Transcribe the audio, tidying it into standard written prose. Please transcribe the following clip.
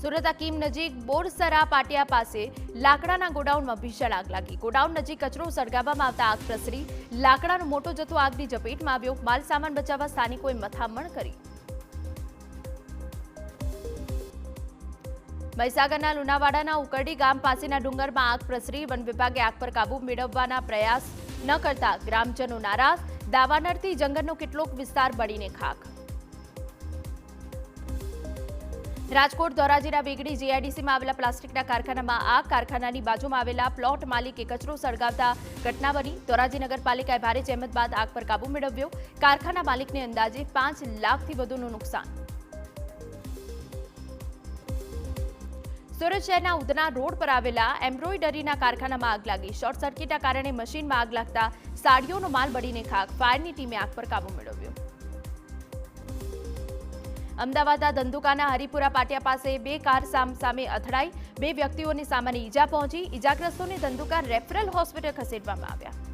સુરત હકીમ નજીક બોરસરા પાટિયા પાસે લાકડાના ગોડાઉનમાં ભીષણ આગ લાગી। ગોડાઉન નજીક કચરો સળગાવવામાં આવતા આગ પ્રસરી। લાકડાનો મોટો જથ્થો આગની ઝપેટમાં આવ્યો। માલ સામાન બચાવવા સ્થાનિકોએ મથામણ કરી। મહીસાગરના લુણાવાડાના ઉકરડી ગામ પાસેના ડુંગરમાં આગ પ્રસરી। વન વિભાગે આગ પર કાબુ મેળવવાના પ્રયાસ ન કરતા ગ્રામજનો નારાજ। દાવાનળથી જંગલનો કેટલોક વિસ્તાર બળીને ખાખ। રાજકોટ ધોરાજીના વેગડી જીઆઈડીસીમાં આવેલા પ્લાસ્ટિકના કારખાનામાં આગ। કારખાનાની બાજુમાં આવેલા પ્લોટ માલિકે કચરો સળગાવતા ઘટના બની। ધોરાજી નગરપાલિકાએ ભારે જહેમત બાદ આગ પર કાબુ મેળવ્યો। કારખાના માલિકને અંદાજે 5 લાખથી વધુનું નુકસાન। સુરત શહેરના ઉધના રોડ પર આવેલા એમ્બ્રોઇડરીના કારખાનામાં આગ લાગી। શોર્ટ સર્કિટના કારણે મશીનમાં આગ લાગતા સાડીઓનો માલ બળીને ખાખ। ફાયરની ટીમે આગ પર કાબુ મેળવ્યો। અમદાવાદના ધંધુકાના હરિપુરા પાટિયા પાસે 2 કાર સામસામે અથડાઈ। 2 વ્યક્તિઓને સામાન્ય ઈજા પહોંચી। ઈજાગ્રસ્તોને ધંધુકા રેફરલ હોસ્પિટલ ખસેડવામાં આવ્યા।